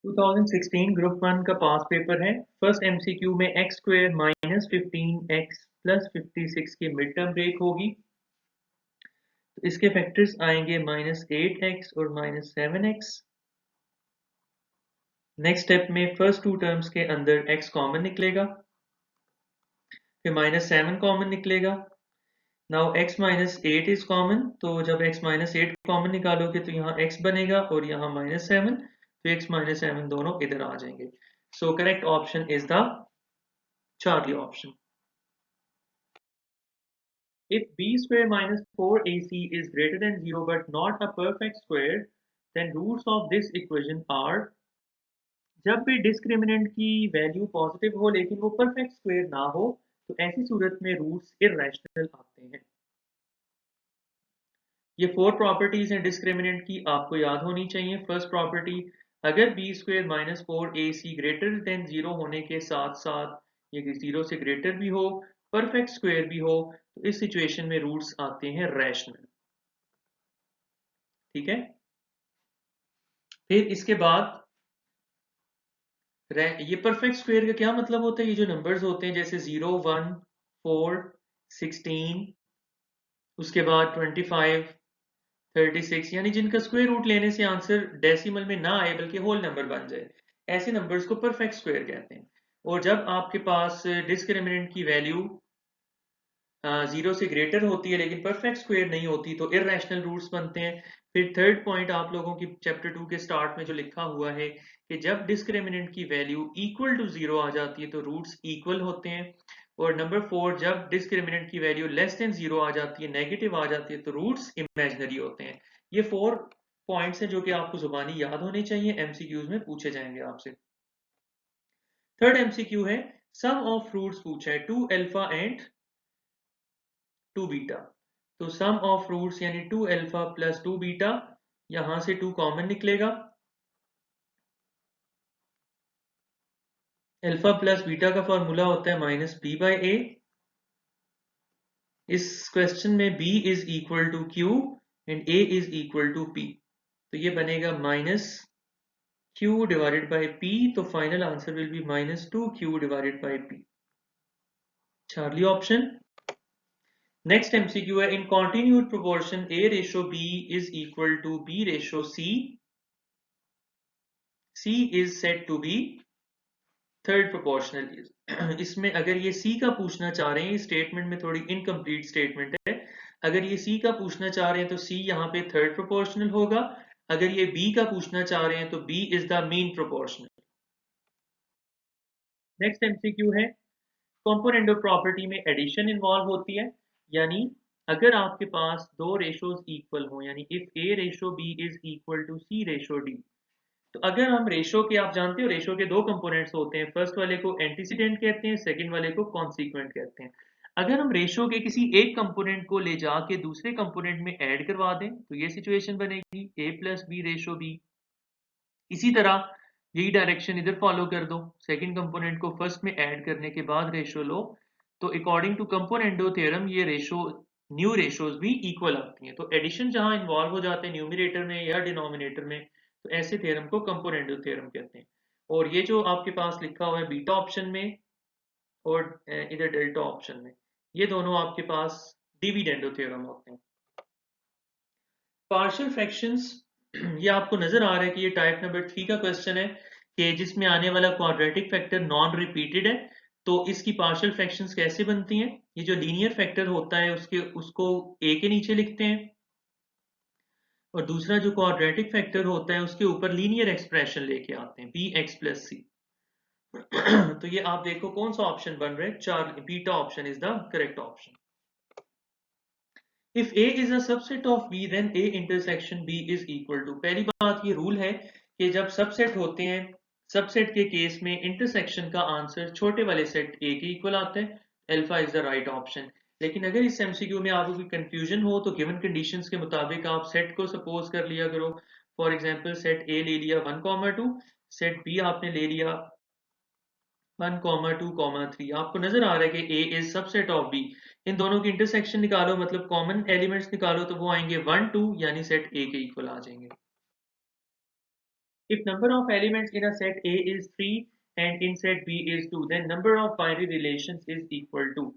2016 group 1 का पास paper है। First MCQ में x square minus 15x plus 56 की मिड टर्म ब्रेक होगी। तो इसके फैक्टर्स आएंगे -8x और -7x। नेक्स्ट स्टेप में फर्स्ट टू टर्म्स के अंदर x कॉमन निकलेगा, फिर -7 कॉमन निकलेगा। नाउ x -8 इज कॉमन, तो जब x -8 कॉमन निकालोगे तो यहाँ x बनेगा और यहाँ -7, तो x -7 दोनों इधर आ जाएंगे। So correct option is the Charlie option. If b square minus 4ac is greater than 0 but not a perfect square, then roots of this equation are। जब भी डिस्क्रिमिनेंट की वैल्यू पॉजिटिव हो लेकिन वो परफेक्ट स्क्वायर ना हो, तो ऐसी सूरत में रूट्स इर्रेशनल आते हैं। ये 4 प्रॉपर्टीज हैं डिस्क्रिमिनेंट की, आपको याद होनी चाहिए। फर्स्ट प्रॉपर्टी, अगर b square minus 4ac greater than 0 होने के साथ साथ ये 0 से ग्रेटर भी हो, परफेक्ट स्क्वायर भी हो, तो इस सिचुएशन में रूट्स आते हैं रैशनल। ठीक है, फिर इसके बाद ये परफेक्ट स्क्वायर का क्या मतलब होता है? ये जो नंबर्स होते हैं जैसे 0, 1, 4, 16, उसके बाद 25, 36, यानी जिनका स्क्वायर रूट लेने से आंसर डेसिमल में ना आए बल्कि होल नंबर बन जाए, ऐसे नंबर्स को परफेक्ट स्क्वायर कहते हैं। और जब आपके पास डिस्क्रिमिनेंट की वैल्यू 0 से ग्रेटर होती है लेकिन परफेक्ट स्क्वायर नहीं होती, तो इर्रेशनल रूट्स बनते हैं। फिर थर्ड पॉइंट आप लोगों की चैप्टर 2 के स्टार्ट में जो लिखा हुआ है कि जब डिस्क्रिमिनेंट की वैल्यू इक्वल टू 0 आ जाती है तो रूट्स इक्वल होते हैं। और नंबर 4, जब डिस्क्रिमिनेंट की वैल्यू लेस देन 0 आ जाती है, नेगेटिव आ जाती है, तो रूट्स इमेजिनरी होते हैं। ये 4 पॉइंट्स हैं जो कि आपको जुबानी याद होने चाहिए, एमसीक्यूज में पूछे जाएंगे आपसे। थर्ड एमसीक्यू है सम ऑफ रूट्स पूछा है 2 अल्फा एंड 2 बीटा। तो सम ऑफ रूट्स यानी 2 अल्फा प्लस 2 बीटा, यहां से 2 कॉमन निकलेगा। अल्फा प्लस बीटा का फॉर्मूला होता है -b/a। इस क्वेश्चन में b is equal to q and a is equal to p, तो ये बनेगा -q डिवाइडेड बाय p, तो final answer will be -2q divided by p। Charlie option. Next MCQ है in continued proportion a/b is equal to b/c, c is said to be third proportional. इसमें अगर ये सी का पूछना चाह रहे हैं, स्टेटमेंट में थोड़ी इनकम्प्लीट स्टेटमेंट है। अगर ये सी का पूछना चाह रहे हैं तो सी यहाँ पे थर्ड प्रोपोर्शनल होगा। अगर ये बी का पूछना चाह रहे हैं तो b is the mean proportional. Next MCQ है कंपोनेंट ऑफ प्रॉपर्टी में एडिशन इन्वॉल्व होती है, यानी अगर आपके पास दो रेशोज इक्वल हो, यानी if a ratio b is equal to c ratio d, तो अगर हम रेशो के, आप जानते हो रेशो के दो कंपोनेंट्स होते हैं, फर्स्ट वाले को एंटीसीडेंट कहते हैं, सेकंड वाले को कॉन्सिक्वेंट कहते हैं। अगर हम रेशो के किसी एक कंपोनेंट को ले जाके दूसरे कंपोनेंट में ऐड करवा दें तो ये सिचुएशन बनेगी a plus b ratio b. इसी तरह यही डायरेक्शन इधर फॉलो कर दो, सेकंड कंपोनेंट को फर्स्ट में ऐड करने के बाद रेशो लो, तो अकॉर्डिंग टू कंपोनेंडो थ्योरम ये रेशो न्यू रेशोज भी इक्वल आती हैं। तो एडिशन जहां इन्वॉल्व हो जाते हैं न्यूमिनेटर में या डिनोमिनेटर में, तो ऐसे थ्योरम को कंपोनेंडो थ्योरम कहते हैं। और ये जो आपके पास लिखा हुआ है बीटा ऑप्शन में और इधर डेल्टा ऑप्शन में, ये दोनों आपके पास डिविडेंडो थ्योरम होते हैं। पार्शियल फ्रैक्शंस, ये आपको नजर आ रहा है कि ये टाइप नंबर 3 का क्वेश्चन है कि जिसमें आने वाला क्वाड्रेटिक फैक्टर नॉन रिपीटेड है, तो इसकी पार्शियल फ्रैक्शंस कैसे बनती हैं? ये जो लीनियर फैक्टर होता है उसको a के नीचे लिखते हैं, और दूसरा जो क्वाड्रेटिक फैक्टर होता है उसके ऊपर लीनियर एक्सप्रेशन लेके आते हैं bx प्लस c। तो ये आप देखो कौन सा ऑप्शन बन रहा है, चार, beta option is the correct option. If A is a subset of B, then A intersection B is equal to। पहली बात ये रूल है कि जब सबसेट होते हैं, सबसेट के केस में इंटरसेक्शन का आंसर छोटे वाले सेट A के इक्वल आता है, alpha is the right option. लेकिन अगर इस एमसीक्यू में आपको कोई कंफ्यूजन हो तो गिवन कंडीशंस के मुताबिक आप सेट को सपोज कर लिया करो। फॉर एग्जांपल सेट A ले लिया 1,2, सेट B आपने ले लिया 1,2,3। आपको नजर आ रहा है कि A is subset of B, इन दोनों की इंटरसेक्शन निकालो, मतलब कॉमन एलिमेंट्स निकालो, तो वो आएंगे 1, 2, यानी सेट A के इक्वल आ जाएंगे। If number of elements in a set A is 3 and in set B is 2, then number of binary relations is equal to.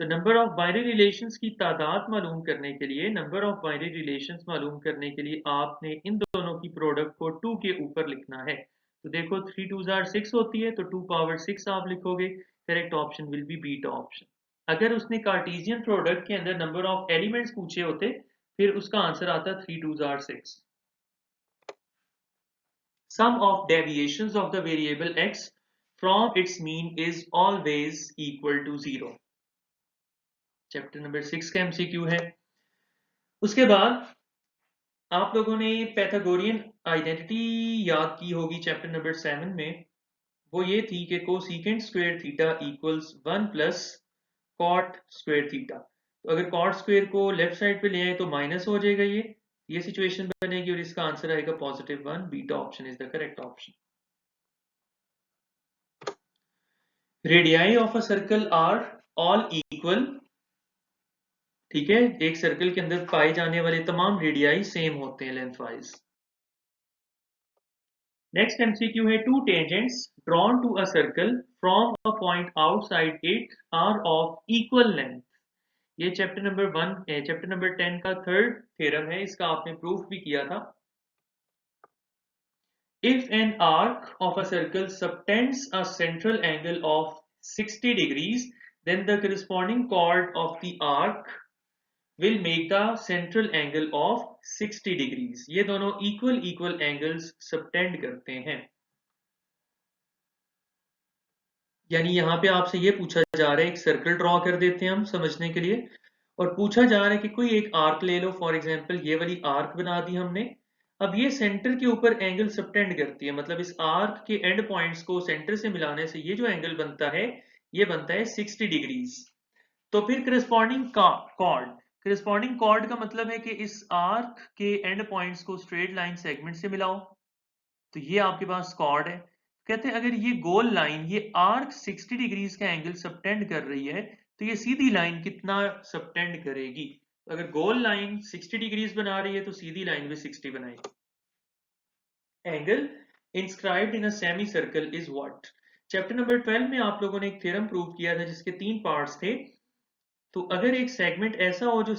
तो नंबर ऑफ बाइनरी रिलेशंस की तादाद मालूम करने के लिए, नंबर ऑफ बाइनरी रिलेशंस मालूम करने के लिए आपने इन दोनों की प्रोडक्ट को 2 के ऊपर लिखना है। तो देखो 3 2 आर 6 होती है, तो 2 पावर 6 आप लिखोगे। Correct option will be beta option. अगर उसने कार्टेशियन प्रोडक्ट के अंदर नंबर ऑफ एलिमेंट्स पूछे होते, फिर उसका आंसर आता 3 2 are 6। Sum of deviations of the variable x from its mean is always equal to 0। Chapter number 6 का एमसीक्यू है। उसके बाद आप लोगों ने पैथागोरियन आइडेंटिटी याद की होगी चैप्टर नंबर 7 में। वो ये थी कि cosecant square theta equals 1 plus cot square theta. तो अगर कॉट स्क्वायर को लेफ्ट साइड पे ले आए तो माइनस हो जाएगा, ये सिचुएशन बनेगी और इसका आंसर आएगा +1। Beta option is the correct option. Radii of a circle are all equal. ठीक है, एक सर्कल के अंदर पाए जाने वाले तमाम रेडियाई सेम होते हैं लेंथ वाइज। नेक्स्ट एमसीक्यू है, two tangents drawn to a circle from a point outside it are of equal length. ये चैप्टर नंबर 1 चैप्टर नंबर 10 का थर्ड थ्योरम है, इसका आपने प्रूफ भी किया था। If an arc of a circle subtends a central angle of 60 degrees, then the corresponding chord of the arc will make the central angle of 60 degrees। ये दोनों equal angles subtend करते हैं। यानी यहाँ पे आपसे ये पूछा जा रहा है, एक सर्कल ड्रॉ कर देते हैं हम समझने के लिए, और पूछा जा रहा है कि कोई एक आर्क ले लो। फॉर एग्जांपल ये वाली आर्क बना दी हमने। अब ये सेंटर के ऊपर एंगल सबटेंड करती है, मतलब इस आर्क के एंड पॉइंट्स को सेंटर से मिलाने से ये जो एंगल बनता है, ये बनता है 60 डिग्रीज। तो फिर करस्पॉन्डिंग कॉर्ड का मतलब है कि इस आर्क के एंड पॉइंट्स को स्ट्रेट लाइन सेगमेंट से मिलाओ। तो ये आपके पास कॉर्ड है। कहते हैं अगर ये गोल लाइन, ये आर्क 60 डिग्रीज का एंगल सबटेंड कर रही है, तो ये सीधी लाइन कितना सबटेंड करेगी। अगर गोल लाइन 60 डिग्रीज बना रही है तो सीधी लाइन भी 60 बनाएगी। Angle inscribed in a semi circle is what. Chapter number 12 में आप लोगों ने एक थ्योरम प्रूव किया था जिसके 3 पार्ट्स थे। तो अगर एक सेगमेंट ऐसा हो जो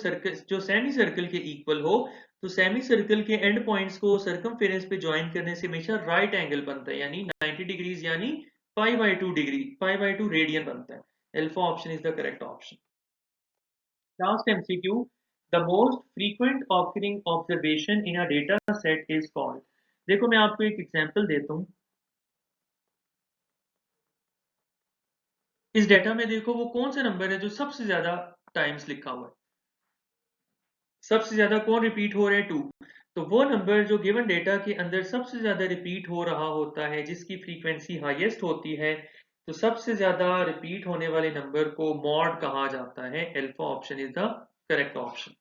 सेमी सर्कल के इक्वल हो, तो सेमी सर्कल के एंड पॉइंट्स को सर्कमफेरेंस पे ज्वाइन करने से हमेशा राइट एंगल बनता है, यानी 90 डिग्रीज, यानी π/2 रेडियन बनता है। Alpha option is the correct option. Last MCQ, the most frequent occurring observation in a data set is called. देखो मैं आपको एक एग्जांपल देता हूं। इस डेटा में देखो वो कौन सा नंबर है जो सबसे ज्यादा टाइम्स लिखा हुआ है। सबसे ज्यादा कौन रिपीट हो रहे हैं? 2। तो वो नंबर जो गिवन डेटा के अंदर सबसे ज्यादा रिपीट हो रहा होता है, जिसकी फ्रीक्वेंसी हाईएस्ट होती है, तो सबसे ज्यादा रिपीट होने वाले नंबर को मॉड कहा जाता है। Alpha option is the correct option.